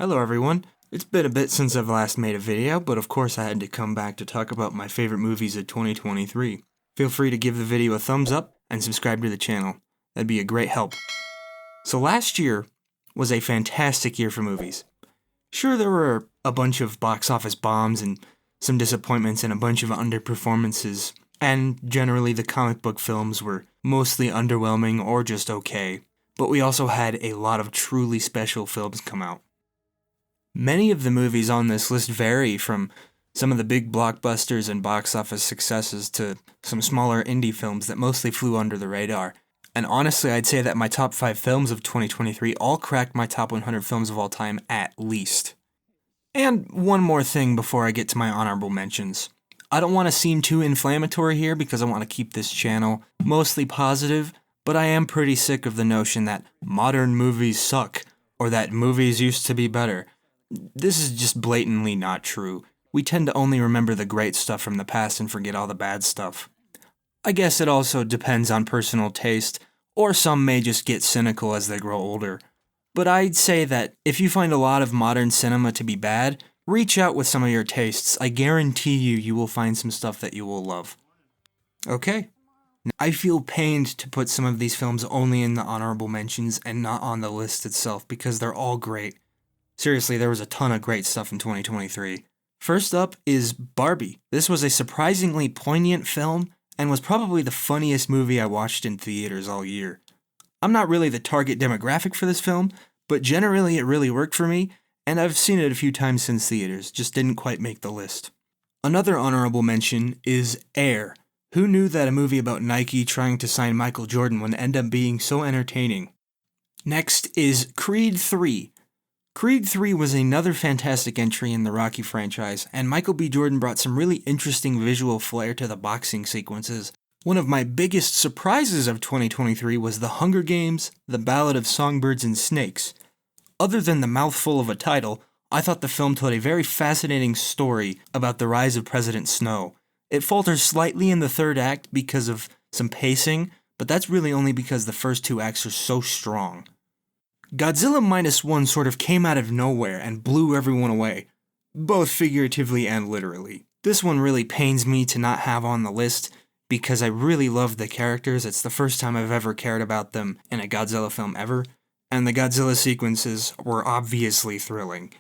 Hello everyone. It's been a bit since I've last made a video, but of course I had to come back to talk about my favorite movies of 2023. Feel free to give the video a thumbs up and subscribe to the channel. That'd be a great help. So last year was a fantastic year for movies. Sure, there were a bunch of box office bombs and some disappointments and a bunch of underperformances, and generally the comic book films were mostly underwhelming or just okay, but we also had a lot of truly special films come out. Many of the movies on this list vary from some of the big blockbusters and box office successes to some smaller indie films that mostly flew under the radar. And honestly, I'd say that my top 5 films of 2023 all cracked my top 100 films of all time at least. And one more thing before I get to my honorable mentions. I don't want to seem too inflammatory here because I want to keep this channel mostly positive, but I am pretty sick of the notion that modern movies suck or that movies used to be better. This is just blatantly not true. We tend to only remember the great stuff from the past and forget all the bad stuff. I guess it also depends on personal taste, or some may just get cynical as they grow older. But I'd say that if you find a lot of modern cinema to be bad, reach out with some of your tastes. I guarantee you will find some stuff that you will love. Okay. I feel pained to put some of these films only in the honorable mentions and not on the list itself because they're all great. Seriously, there was a ton of great stuff in 2023. First up is Barbie. This was a surprisingly poignant film and was probably the funniest movie I watched in theaters all year. I'm not really the target demographic for this film, but generally it really worked for me, and I've seen it a few times since theaters, just didn't quite make the list. Another honorable mention is Air. Who knew that a movie about Nike trying to sign Michael Jordan would end up being so entertaining? Next is Creed 3. Creed 3 was another fantastic entry in the Rocky franchise, and Michael B. Jordan brought some really interesting visual flair to the boxing sequences. One of my biggest surprises of 2023 was The Hunger Games, The Ballad of Songbirds and Snakes. Other than the mouthful of a title, I thought the film told a very fascinating story about the rise of President Snow. It falters slightly in the third act because of some pacing, but that's really only because the first 2 acts are so strong. Godzilla Minus One sort of came out of nowhere and blew everyone away, both figuratively and literally. This one really pains me to not have on the list because I really love the characters. It's the first time I've ever cared about them in a Godzilla film ever, and the Godzilla sequences were obviously thrilling.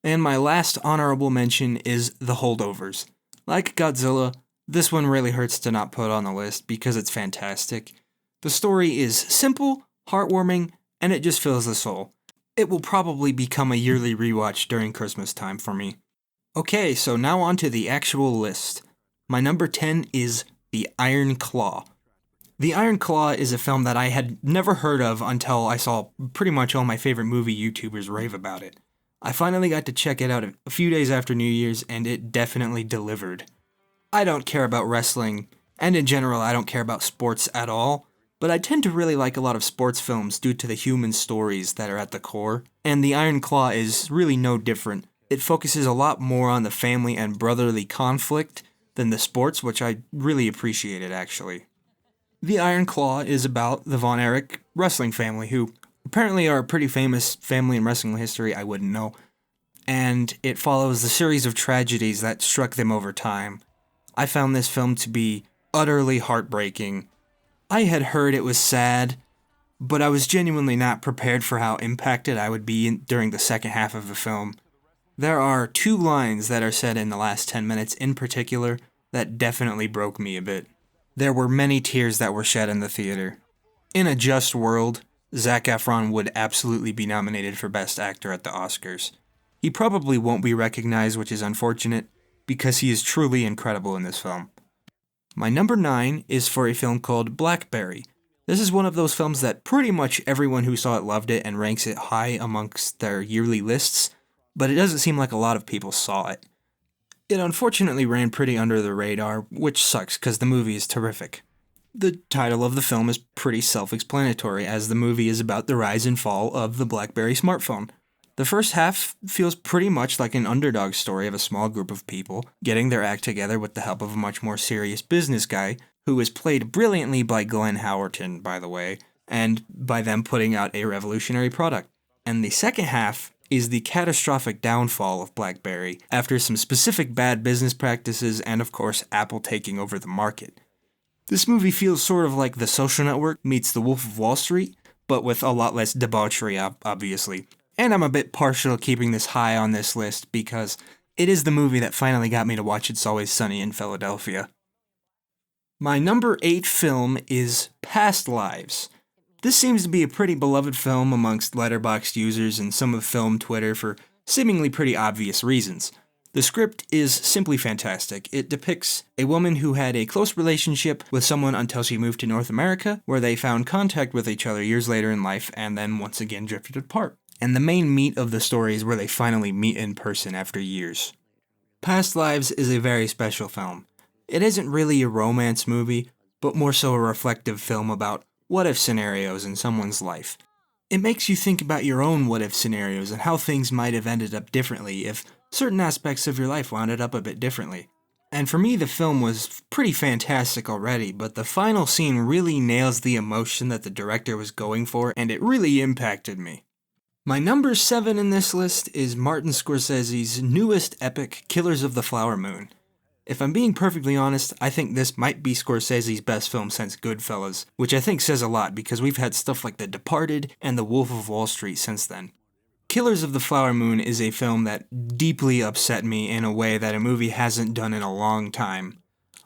And my last honorable mention is The Holdovers. Like Godzilla, this one really hurts to not put on the list because it's fantastic. The story is simple, heartwarming, and it just fills the soul. It will probably become a yearly rewatch during Christmas time for me. Okay, so now on to the actual list. My number 10 is The Iron Claw. The Iron Claw is a film that I had never heard of until I saw pretty much all my favorite movie YouTubers rave about it. I finally got to check it out a few days after New Year's, and it definitely delivered. I don't care about wrestling, and in general I don't care about sports at all, but I tend to really like a lot of sports films due to the human stories that are at the core, and The Iron Claw is really no different. It focuses a lot more on the family and brotherly conflict than the sports, which I really appreciated actually. The Iron Claw is about the Von Erich wrestling family, who apparently are a pretty famous family in wrestling history, I wouldn't know, and it follows the series of tragedies that struck them over time. I found this film to be utterly heartbreaking. I had heard it was sad, but I was genuinely not prepared for how impacted I would be during the second half of the film. There are 2 lines that are said in the last 10 minutes in particular that definitely broke me a bit. There were many tears that were shed in the theater. In a just world, Zac Efron would absolutely be nominated for Best Actor at the Oscars. He probably won't be recognized, which is unfortunate, because he is truly incredible in this film. My number 9 is for a film called BlackBerry. This is one of those films that pretty much everyone who saw it loved it and ranks it high amongst their yearly lists, but it doesn't seem like a lot of people saw it. It unfortunately ran pretty under the radar, which sucks because the movie is terrific. The title of the film is pretty self-explanatory, as the movie is about the rise and fall of the BlackBerry smartphone. The first half feels pretty much like an underdog story of a small group of people getting their act together with the help of a much more serious business guy, who is played brilliantly by Glenn Howerton, by the way, and by them putting out a revolutionary product. And the second half is the catastrophic downfall of BlackBerry after some specific bad business practices and, of course, Apple taking over the market. This movie feels sort of like The Social Network meets The Wolf of Wall Street, but with a lot less debauchery, obviously. And I'm a bit partial to keeping this high on this list because it is the movie that finally got me to watch It's Always Sunny in Philadelphia. My number 8 film is Past Lives. This seems to be a pretty beloved film amongst Letterboxd users and some of film Twitter for seemingly pretty obvious reasons. The script is simply fantastic. It depicts a woman who had a close relationship with someone until she moved to North America, where they found contact with each other years later in life and then once again drifted apart. And the main meat of the story is where they finally meet in person after years. Past Lives is a very special film. It isn't really a romance movie, but more so a reflective film about what-if scenarios in someone's life. It makes you think about your own what-if scenarios and how things might have ended up differently if certain aspects of your life wound up a bit differently. And for me, the film was pretty fantastic already, but the final scene really nails the emotion that the director was going for, and it really impacted me. My number 7 in this list is Martin Scorsese's newest epic, Killers of the Flower Moon. If I'm being perfectly honest, I think this might be Scorsese's best film since Goodfellas, which I think says a lot because we've had stuff like The Departed and The Wolf of Wall Street since then. Killers of the Flower Moon is a film that deeply upset me in a way that a movie hasn't done in a long time.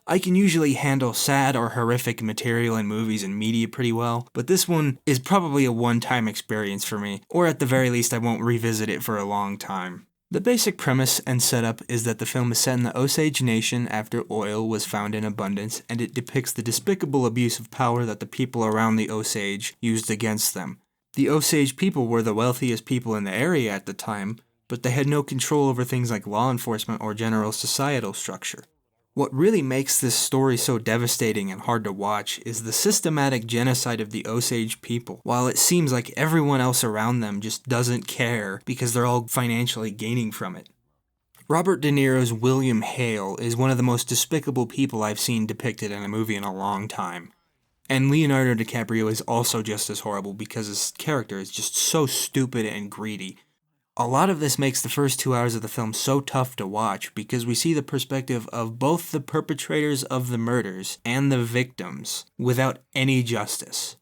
I can usually handle sad or horrific material in movies and media pretty well, but this one is probably a one-time experience for me, or at the very least I won't revisit it for a long time. The basic premise and setup is that the film is set in the Osage Nation after oil was found in abundance, and it depicts the despicable abuse of power that the people around the Osage used against them. The Osage people were the wealthiest people in the area at the time, but they had no control over things like law enforcement or general societal structure. What really makes this story so devastating and hard to watch is the systematic genocide of the Osage people, while it seems like everyone else around them just doesn't care because they're all financially gaining from it. Robert De Niro's William Hale is one of the most despicable people I've seen depicted in a movie in a long time. And Leonardo DiCaprio is also just as horrible because his character is just so stupid and greedy. A lot of this makes the first 2 hours of the film so tough to watch because we see the perspective of both the perpetrators of the murders and the victims without any justice.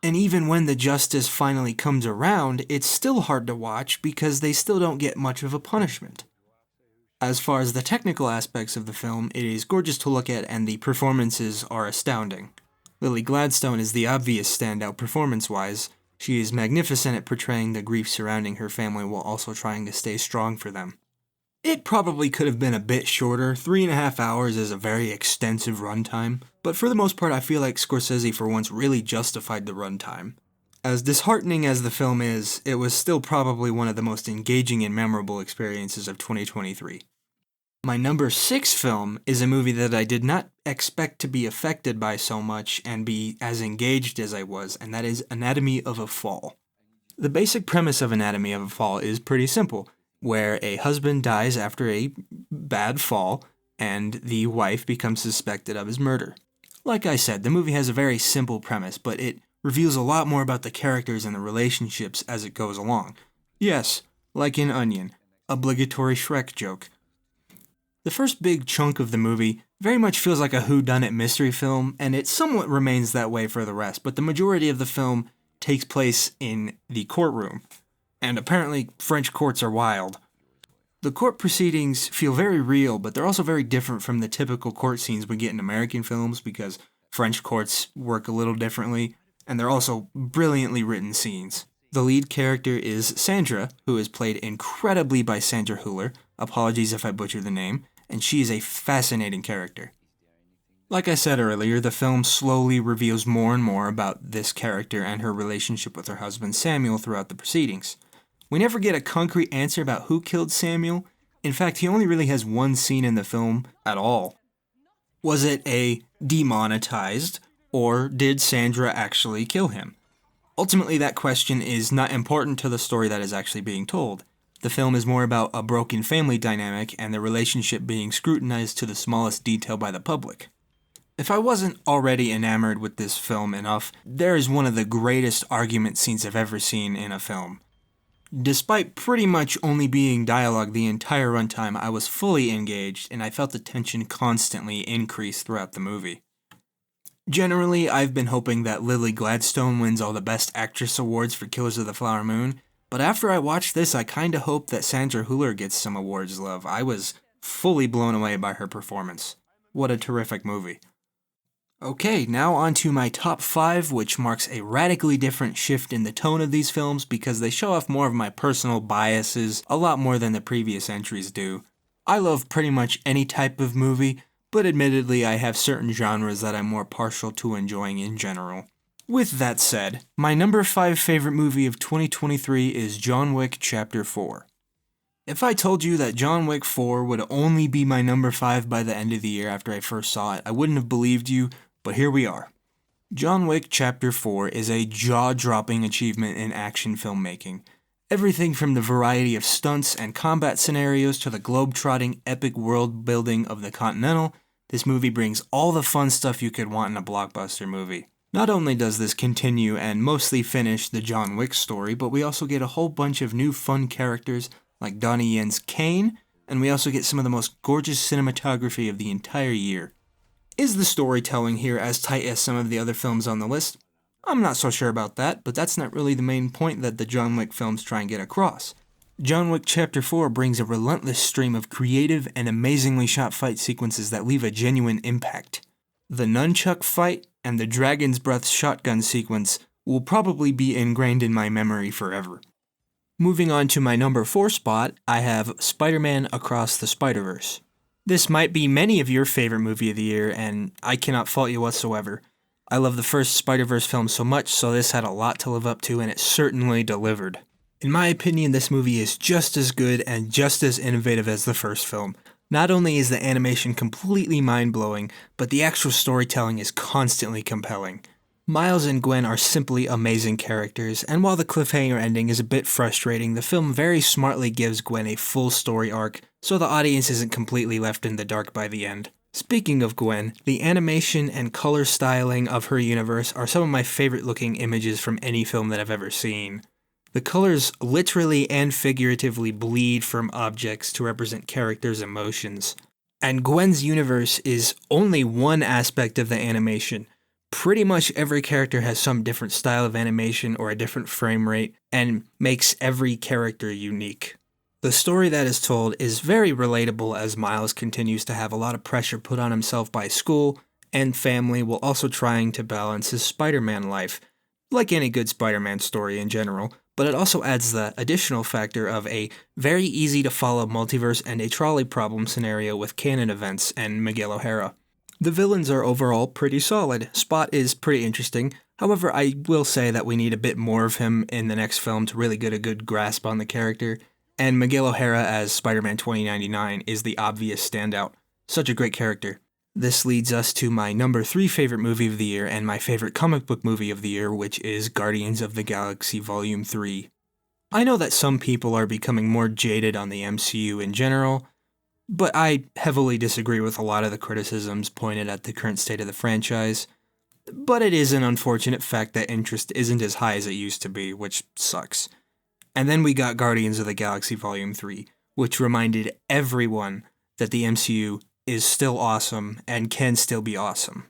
And even when the justice finally comes around, it's still hard to watch because they still don't get much of a punishment. As far as the technical aspects of the film, it is gorgeous to look at and the performances are astounding. Lily Gladstone is the obvious standout performance-wise. She is magnificent at portraying the grief surrounding her family while also trying to stay strong for them. It probably could have been a bit shorter. 3.5 hours is a very extensive runtime, but for the most part I feel like Scorsese for once really justified the runtime. As disheartening as the film is, it was still probably one of the most engaging and memorable experiences of 2023. My number 6 film is a movie that I did not expect to be affected by so much and be as engaged as I was, and that is Anatomy of a Fall. The basic premise of Anatomy of a Fall is pretty simple, where a husband dies after a bad fall, and the wife becomes suspected of his murder. Like I said, the movie has a very simple premise, but it reveals a lot more about the characters and the relationships as it goes along. Yes, like in Onion, obligatory Shrek joke. The first big chunk of the movie very much feels like a whodunit mystery film, and it somewhat remains that way for the rest, but the majority of the film takes place in the courtroom, and apparently French courts are wild. The court proceedings feel very real, but they're also very different from the typical court scenes we get in American films because French courts work a little differently, and they're also brilliantly written scenes. The lead character is Sandra, who is played incredibly by Sandra Hüller. Apologies if I butcher the name. And she is a fascinating character. Like I said earlier, the film slowly reveals more and more about this character and her relationship with her husband Samuel throughout the proceedings. We never get a concrete answer about who killed Samuel. In fact, he only really has one scene in the film at all. Was it a demonetized, or did Sandra actually kill him? Ultimately, that question is not important to the story that is actually being told. The film is more about a broken family dynamic and the relationship being scrutinized to the smallest detail by the public. If I wasn't already enamored with this film enough, there is one of the greatest argument scenes I've ever seen in a film. Despite pretty much only being dialogue the entire runtime, I was fully engaged and I felt the tension constantly increase throughout the movie. Generally, I've been hoping that Lily Gladstone wins all the Best Actress awards for Killers of the Flower Moon, but after I watched this, I kinda hope that Sandra Hüller gets some awards love. I was fully blown away by her performance. What a terrific movie. Okay, now on to my top 5, which marks a radically different shift in the tone of these films because they show off more of my personal biases a lot more than the previous entries do. I love pretty much any type of movie, but admittedly I have certain genres that I'm more partial to enjoying in general. With that said, my number 5 favorite movie of 2023 is John Wick Chapter 4. If I told you that John Wick 4 would only be my number 5 by the end of the year after I first saw it, I wouldn't have believed you, but here we are. John Wick Chapter 4 is a jaw-dropping achievement in action filmmaking. Everything from the variety of stunts and combat scenarios to the globe-trotting epic world building of the Continental, this movie brings all the fun stuff you could want in a blockbuster movie. Not only does this continue and mostly finish the John Wick story, but we also get a whole bunch of new fun characters like Donnie Yen's Kane, and we also get some of the most gorgeous cinematography of the entire year. Is the storytelling here as tight as some of the other films on the list? I'm not so sure about that, but that's not really the main point that the John Wick films try and get across. John Wick Chapter 4 brings a relentless stream of creative and amazingly shot fight sequences that leave a genuine impact. The nunchuck fight and the Dragon's Breath shotgun sequence will probably be ingrained in my memory forever. Moving on to my number 4 spot, I have Spider-Man Across the Spider-Verse. This might be many of your favorite movie of the year, and I cannot fault you whatsoever. I love the first Spider-Verse film so much, so this had a lot to live up to, and it certainly delivered. In my opinion, this movie is just as good and just as innovative as the first film. Not only is the animation completely mind-blowing, but the actual storytelling is constantly compelling. Miles and Gwen are simply amazing characters, and while the cliffhanger ending is a bit frustrating, the film very smartly gives Gwen a full story arc, so the audience isn't completely left in the dark by the end. Speaking of Gwen, the animation and color styling of her universe are some of my favorite looking images from any film that I've ever seen. The colors literally and figuratively bleed from objects to represent characters' emotions. And Gwen's universe is only one aspect of the animation. Pretty much every character has some different style of animation or a different frame rate, and makes every character unique. The story that is told is very relatable as Miles continues to have a lot of pressure put on himself by school and family while also trying to balance his Spider-Man life, like any good Spider-Man story in general, but it also adds the additional factor of a very easy to follow multiverse and a trolley problem scenario with canon events and Miguel O'Hara. The villains are overall pretty solid. Spot is pretty interesting. However, I will say that we need a bit more of him in the next film to really get a good grasp on the character. And Miguel O'Hara as Spider-Man 2099 is the obvious standout. Such a great character. This leads us to my number 3 favorite movie of the year and my favorite comic book movie of the year, which is Guardians of the Galaxy Volume 3. I know that some people are becoming more jaded on the MCU in general, but I heavily disagree with a lot of the criticisms pointed at the current state of the franchise. But it is an unfortunate fact that interest isn't as high as it used to be, which sucks. And then we got Guardians of the Galaxy Volume 3, which reminded everyone that the MCU is still awesome and can still be awesome.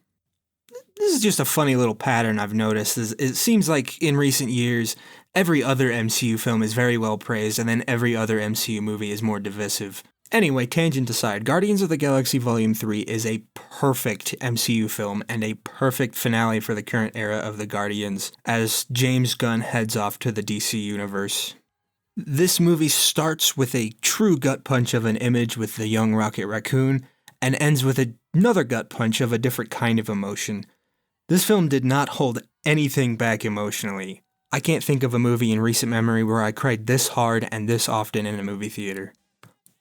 This is just a funny little pattern I've noticed. It seems like in recent years, every other MCU film is very well praised, and then every other MCU movie is more divisive. Anyway, tangent aside, Guardians of the Galaxy Volume 3 is a perfect MCU film and a perfect finale for the current era of the Guardians as James Gunn heads off to the DC universe. This movie starts with a true gut punch of an image with the young Rocket Raccoon and ends with another gut punch of a different kind of emotion. This film did not hold anything back emotionally. I can't think of a movie in recent memory where I cried this hard and this often in a movie theater.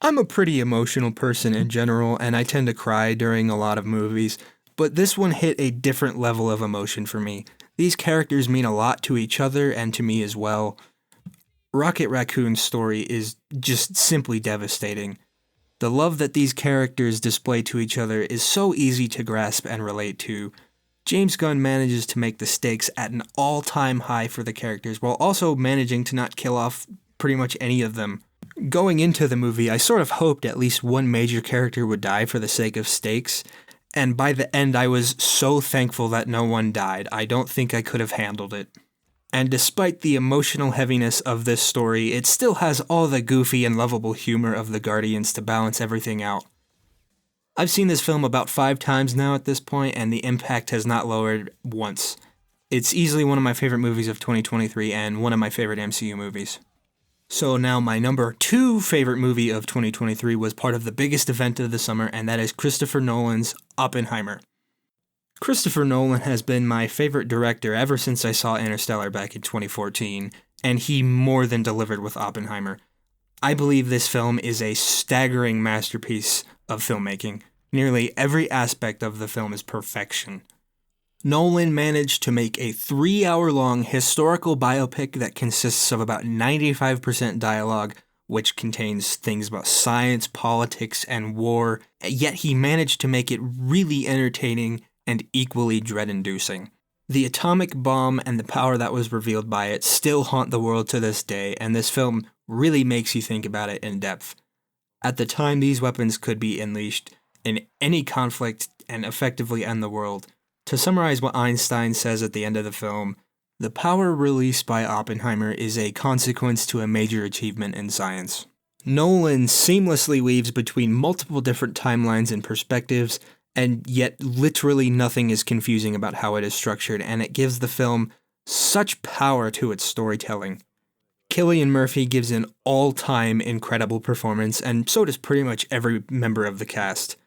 I'm a pretty emotional person in general, and I tend to cry during a lot of movies, but this one hit a different level of emotion for me. These characters mean a lot to each other and to me as well. Rocket Raccoon's story is just simply devastating. The love that these characters display to each other is so easy to grasp and relate to. James Gunn manages to make the stakes at an all-time high for the characters while also managing to not kill off pretty much any of them. Going into the movie, I sort of hoped at least one major character would die for the sake of stakes, and by the end I was so thankful that no one died. I don't think I could have handled it. And despite the emotional heaviness of this story, it still has all the goofy and lovable humor of the Guardians to balance everything out. I've seen this film about 5 times now at this point, and the impact has not lowered once. It's easily one of my favorite movies of 2023 and one of my favorite MCU movies. So now my number 2 favorite movie of 2023 was part of the biggest event of the summer, and that is Christopher Nolan's Oppenheimer. Christopher Nolan has been my favorite director ever since I saw Interstellar back in 2014, and he more than delivered with Oppenheimer. I believe this film is a staggering masterpiece of filmmaking. Nearly every aspect of the film is perfection. Nolan managed to make a 3-hour-long historical biopic that consists of about 95% dialogue, which contains things about science, politics, and war, yet he managed to make it really entertaining and equally dread-inducing. The atomic bomb and the power that was revealed by it still haunt the world to this day, and this film really makes you think about it in depth. At the time, these weapons could be unleashed in any conflict and effectively end the world. To summarize what Einstein says at the end of the film, the power released by Oppenheimer is a consequence to a major achievement in science. Nolan seamlessly weaves between multiple different timelines and perspectives, and yet literally nothing is confusing about how it is structured, and it gives the film such power to its storytelling. Cillian Murphy gives an all-time incredible performance, and so does pretty much every member of the cast.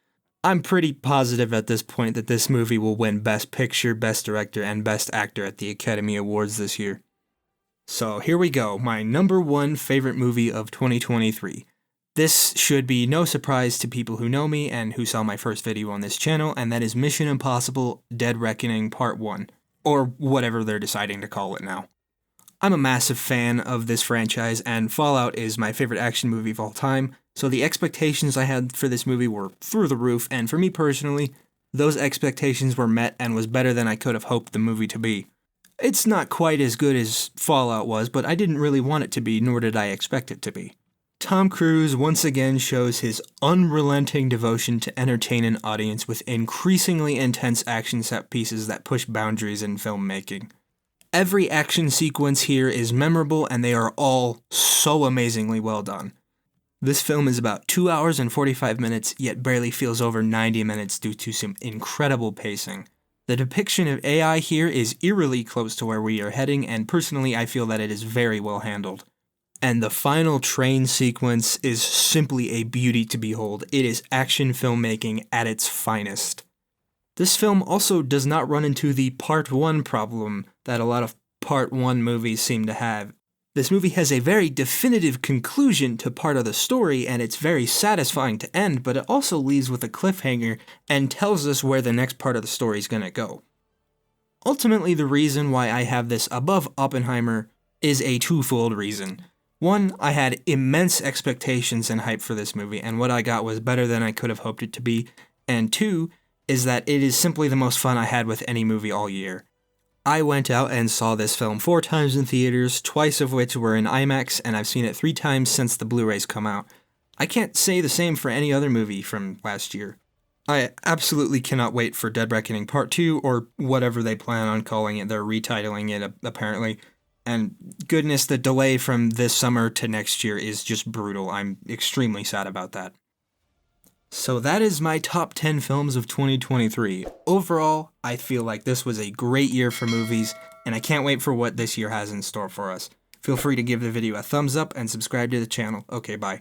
I'm pretty positive at this point that this movie will win Best Picture, Best Director, and Best Actor at the Academy Awards this year. So here we go, my number 1 favorite movie of 2023. This should be no surprise to people who know me and who saw my first video on this channel, and that is Mission Impossible: Dead Reckoning Part 1, or whatever they're deciding to call it now. I'm a massive fan of this franchise, and Fallout is my favorite action movie of all time, so the expectations I had for this movie were through the roof, and for me personally, those expectations were met and was better than I could have hoped the movie to be. It's not quite as good as Fallout was, but I didn't really want it to be, nor did I expect it to be. Tom Cruise once again shows his unrelenting devotion to entertain an audience with increasingly intense action set pieces that push boundaries in filmmaking. Every action sequence here is memorable, and they are all so amazingly well done. This film is about 2 hours and 45 minutes, yet barely feels over 90 minutes due to some incredible pacing. The depiction of AI here is eerily close to where we are heading, and personally I feel that it is very well handled. And the final train sequence is simply a beauty to behold. It is action filmmaking at its finest. This film also does not run into the Part 1 problem that a lot of Part 1 movies seem to have. This movie has a very definitive conclusion to part of the story, and it's very satisfying to end, but it also leaves with a cliffhanger and tells us where the next part of the story is going to go. Ultimately, the reason why I have this above Oppenheimer is a twofold reason. One, I had immense expectations and hype for this movie, and what I got was better than I could have hoped it to be. And two, is that it is simply the most fun I had with any movie all year. I went out and saw this film 4 times in theaters, twice of which were in IMAX, and I've seen it 3 times since the Blu-rays come out. I can't say the same for any other movie from last year. I absolutely cannot wait for Dead Reckoning Part 2, or whatever they plan on calling it. They're retitling it, apparently. And goodness, the delay from this summer to next year is just brutal. I'm extremely sad about that. So that is my top 10 films of 2023. Overall, I feel like this was a great year for movies, and I can't wait for what this year has in store for us. Feel free to give the video a thumbs up and subscribe to the channel. Okay, bye.